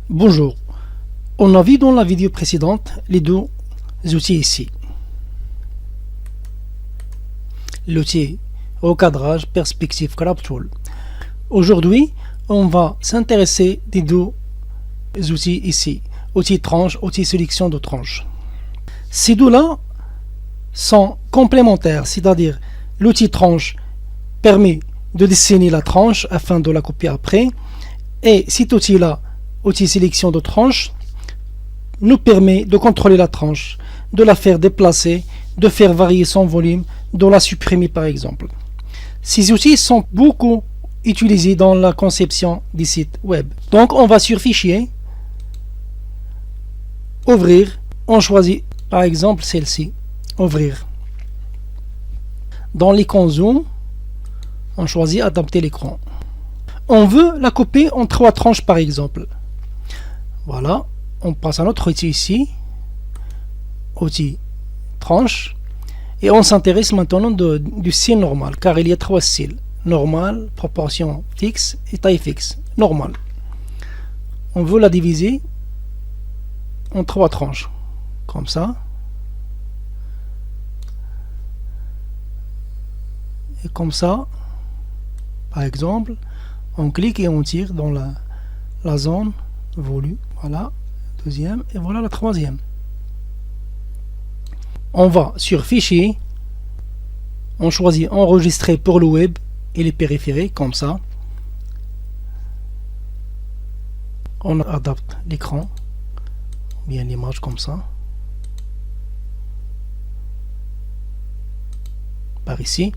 Bonjour, on a vu dans la vidéo précédente les deux outils ici. L'outil recadrage, perspective, crop tool. Aujourd'hui, on va s'intéresser des deux outils ici. Outil tranche, outil sélection de tranche. Ces deux-là sont complémentaires, c'est-à-dire l'outil tranche permet de dessiner la tranche afin de la copier après, et cet outil-là, outil sélection de tranche, nous permet de contrôler la tranche, de la faire déplacer, de faire varier son volume, de la supprimer par exemple. Ces outils sont beaucoup utilisés dans la conception des sites web. Donc on va sur Fichier, Ouvrir, on choisit par exemple celle-ci, Ouvrir. Dans l'icône Zoom, on choisit Adapter l'écran. On veut la couper en 3 tranches par exemple. Voilà, on passe à notre outil ici, outil tranche, et on s'intéresse maintenant du style normal, car il y a 3 styles: normal, proportion fixe et taille fixe. Normal. On veut la diviser en 3 tranches, comme ça. Et comme ça, par exemple, on clique et on tire dans la zone voulue. Voilà, deuxième, et voilà la troisième. On va sur Fichier, on choisit Enregistrer pour le web et les périphériques, comme ça. On adapte l'écran, bien l'image comme ça. Par ici.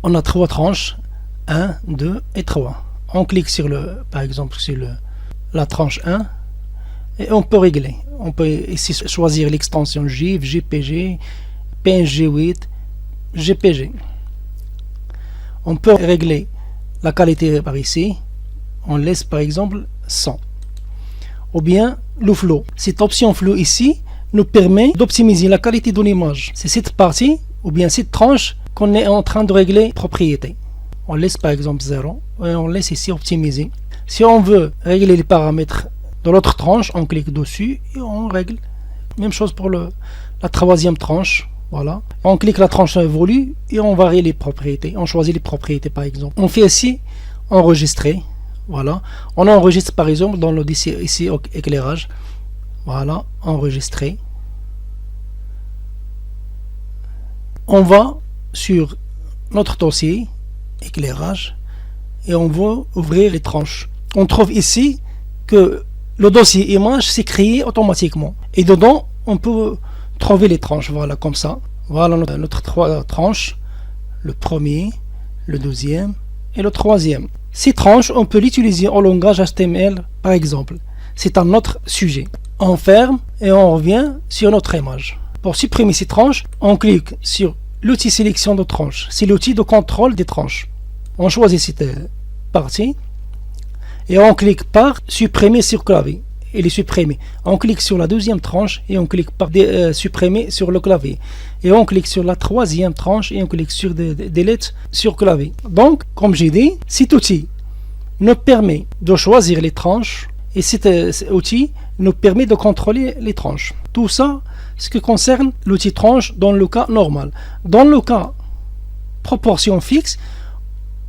On a 3 tranches, 1, 2 et 3. On clique sur par exemple sur la tranche 1 et on peut régler. On peut ici choisir l'extension GIF, JPG, PNG 8, JPG. On peut régler la qualité par ici. On laisse par exemple 100. Ou bien le flow. Cette option flow ici nous permet d'optimiser la qualité de l'image. C'est cette partie ou bien cette tranche qu'on est en train de régler propriété. On laisse par exemple 0 et on laisse ici optimiser. Si on veut régler les paramètres de l'autre tranche, on clique dessus et on règle. Même chose pour la troisième tranche. Voilà. On clique la tranche voulue et on varie les propriétés. On choisit les propriétés par exemple. On fait ici enregistrer. Voilà. On enregistre par exemple dans le ici éclairage. Voilà, enregistrer. On va sur notre dossier éclairage et on va ouvrir les tranches. On trouve ici que le dossier image s'est créé automatiquement et dedans on peut trouver les tranches. Voilà, comme ça. Voilà notre 3 tranches, le premier, le deuxième et le troisième. Ces tranches on peut l'utiliser en langage HTML par exemple. C'est un autre sujet. On ferme et on revient sur notre image. Pour supprimer ces tranches, on clique sur l'outil sélection de tranches. C'est l'outil de contrôle des tranches. On choisit cette partie et on clique par supprimer sur clavier. Il est supprimé. On clique sur la deuxième tranche et on clique par supprimer sur le clavier. Et on clique sur la troisième tranche et on clique sur delete sur clavier. Donc, comme j'ai dit, cet outil nous permet de choisir les tranches et cet outil nous permet de contrôler les tranches. Tout ça, ce qui concerne l'outil tranche dans le cas normal. Dans le cas proportion fixe,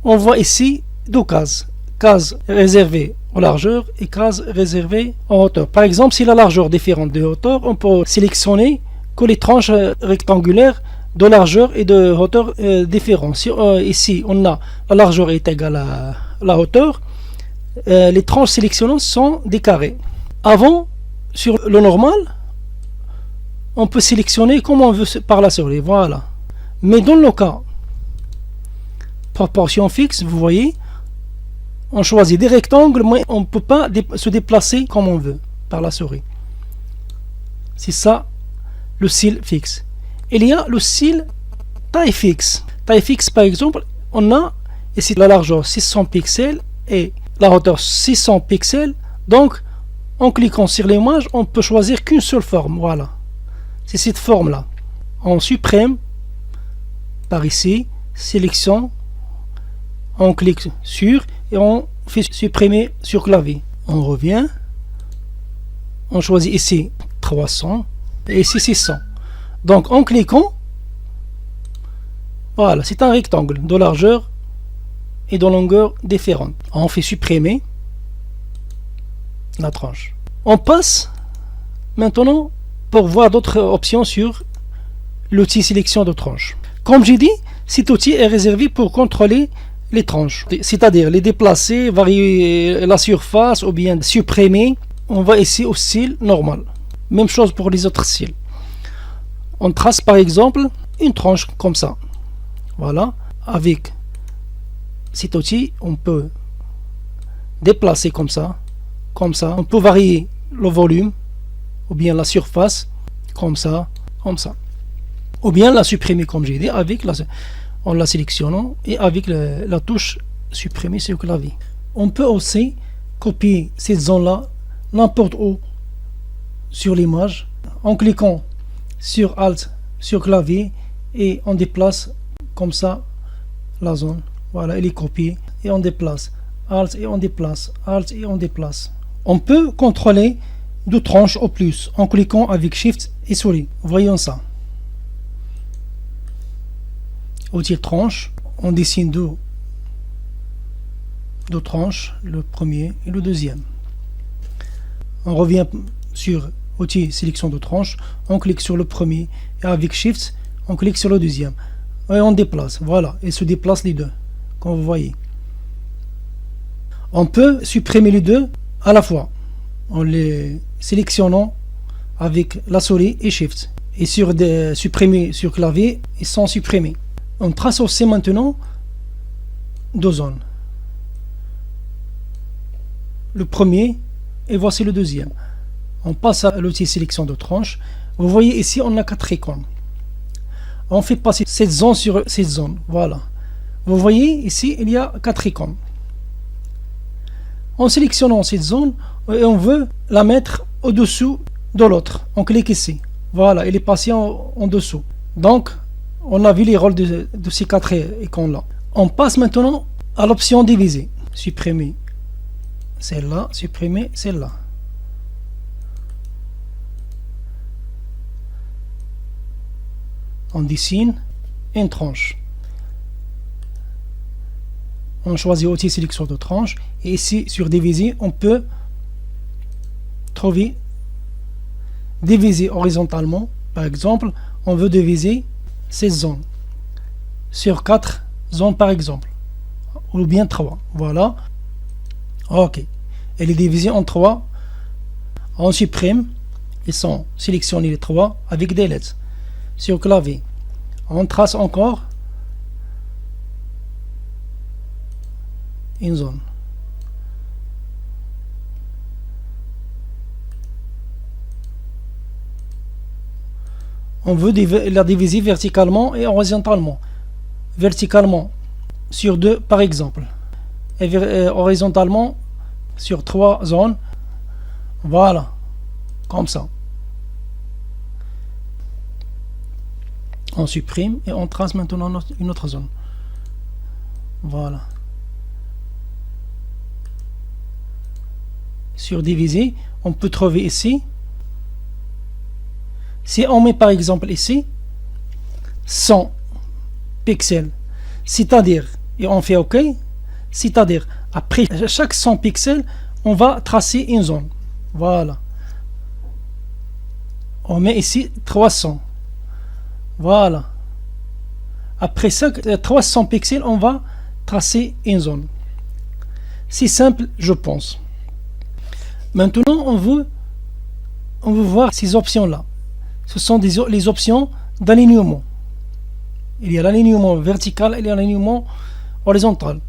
on voit ici 2 cases. Case réservée en largeur et case réservée en hauteur. Par exemple, si la largeur est différente de hauteur, on peut sélectionner que les tranches rectangulaires de largeur et de hauteur différentes. Si ici on a la largeur est égale à la hauteur, les tranches sélectionnées sont des carrés. Avant, sur le normal, on peut sélectionner comme on veut par la souris. Voilà. Mais dans le cas proportion fixe, vous voyez, on choisit des rectangles, mais on ne peut pas se déplacer comme on veut par la souris. C'est ça le style fixe. Il y a le style taille fixe. Taille fixe, par exemple, on a ici la largeur 600 pixels et la hauteur 600 pixels. Donc, en cliquant sur l'image, on peut choisir qu'une seule forme. Voilà. C'est cette forme-là. On supprime par ici, sélection, on clique sur et on fait supprimer sur clavier. On revient, on choisit ici 300 et ici 600. Donc en cliquant, voilà, c'est un rectangle de largeur et de longueur différentes. On fait supprimer la tranche. On passe maintenant pour voir d'autres options sur l'outil sélection de tranche. Comme j'ai dit, cet outil est réservé pour contrôler les tranches, c'est-à-dire les déplacer, varier la surface ou bien supprimer. On va ici au style normal. Même chose pour les autres styles. On trace par exemple une tranche comme ça. Voilà, avec cet outil, on peut déplacer comme ça. On peut varier le volume ou bien la surface comme ça. Ou bien la supprimer comme j'ai dit en la sélectionnant et avec la touche supprimer sur le clavier. On peut aussi copier cette zone-là n'importe où sur l'image en cliquant sur Alt sur clavier et on déplace comme ça la zone. Voilà, elle est copiée et on déplace. Alt et on déplace. Alt et on déplace. On peut contrôler 2 tranches au plus en cliquant avec Shift et souris. Voyons ça. Outil tranche, on dessine deux tranches, le premier et le deuxième. On revient sur outil sélection de tranche, on clique sur le premier et avec Shift, on clique sur le deuxième. Et on déplace, voilà, et se déplace les deux, comme vous voyez. On peut supprimer les deux à la fois, en les sélectionnant avec la souris et Shift. Et sur supprimer sur clavier, ils sont supprimés. On trace aussi maintenant 2 zones. Le premier et voici le deuxième. On passe à l'outil sélection de tranche. Vous voyez ici on a 4 icônes. On fait passer cette zone sur cette zone. Voilà. Vous voyez ici il y a 4 icônes. En sélectionnant cette zone et on veut la mettre au-dessous de l'autre. On clique ici. Voilà, il est passé en dessous. Donc on a vu les rôles de ces 4 icônes là. On passe maintenant à l'option diviser. Supprimer celle-là, supprimer celle-là. On dessine une tranche. On choisit outil sélection de tranche et ici sur diviser on peut trouver diviser horizontalement. Par exemple, on veut diviser ces zones sur 4 zones par exemple, ou bien 3. Voilà. Ok. Elle est divisée en 3. On supprime. Ils sont sélectionnés les 3 avec des lettres. Sur clavier. On trace encore une zone. On veut la diviser verticalement et horizontalement. Verticalement sur 2 par exemple. Et horizontalement sur 3 zones. Voilà. Comme ça. On supprime et on trace maintenant une autre zone. Voilà. Sur diviser, on peut trouver ici. Si on met par exemple ici 100 pixels, c'est-à-dire, et on fait OK, c'est-à-dire après chaque 100 pixels, on va tracer une zone. Voilà. On met ici 300. Voilà. Après 300 pixels, on va tracer une zone. C'est simple, je pense. Maintenant, on veut voir ces options-là. Ce sont les options d'alignement. Il y a l'alignement vertical et l'alignement horizontal,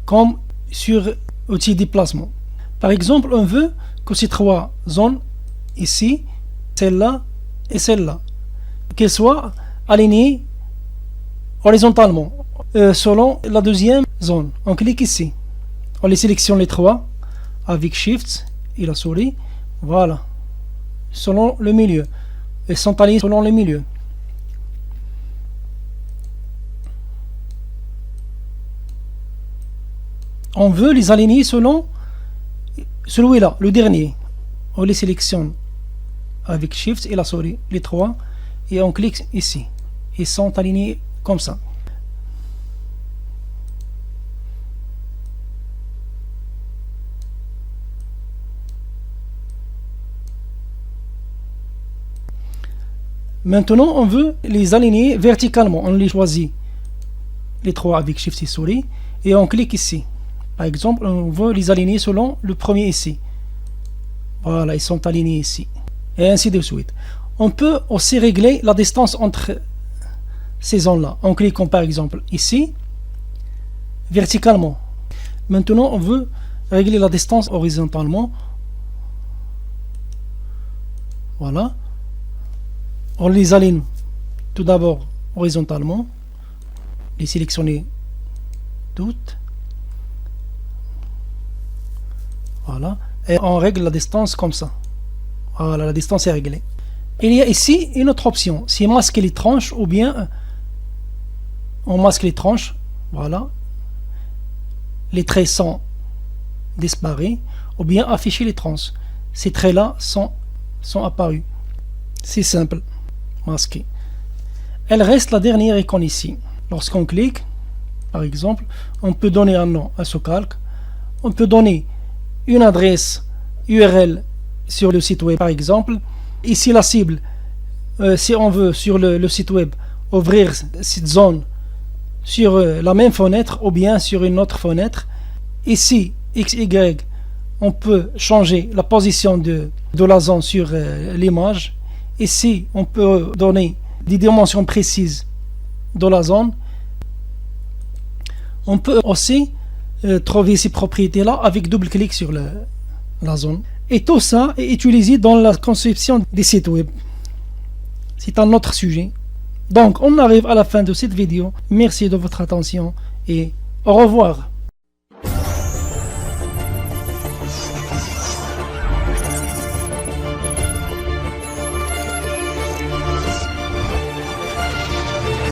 comme sur outil déplacement. Par exemple, on veut que ces 3 zones, ici, celle-là et celle-là, qu'elles soient alignées horizontalement, selon la deuxième zone. On clique ici. On les sélectionne les 3 avec Shift et la souris. Voilà. Selon le milieu. Elles sont alignées selon le milieu. On veut les aligner selon celui-là, le dernier. On les sélectionne avec Shift et la souris, les trois, et on clique ici. Ils sont alignés comme ça. Maintenant, on veut les aligner verticalement. On les choisit, les trois avec Shift et souris, et on clique ici. Par exemple, on veut les aligner selon le premier ici. Voilà, ils sont alignés ici. Et ainsi de suite. On peut aussi régler la distance entre ces zones-là, en cliquant par exemple ici, verticalement. Maintenant, on veut régler la distance horizontalement. Voilà. On les aligne tout d'abord horizontalement, les sélectionner toutes. Voilà. Et on règle la distance comme ça. Voilà, la distance est réglée. Il y a ici une autre option, c'est masquer les tranches ou bien on masque les tranches. Voilà. Les traits sont disparus ou bien afficher les tranches. Ces traits-là sont apparus. C'est simple. Masquer. Elle reste la dernière icône ici. Lorsqu'on clique, par exemple, on peut donner un nom à ce calque. On peut donner une adresse URL sur le site web, par exemple. Ici, la cible, si on veut sur le site web ouvrir cette zone sur la même fenêtre ou bien sur une autre fenêtre. Ici, XY, on peut changer la position de la zone sur l'image. Ici, on peut donner des dimensions précises de la zone. On peut aussi trouver ces propriétés-là avec double-clic sur la zone. Et tout ça est utilisé dans la conception des sites web. C'est un autre sujet. Donc, on arrive à la fin de cette vidéo. Merci de votre attention et au revoir.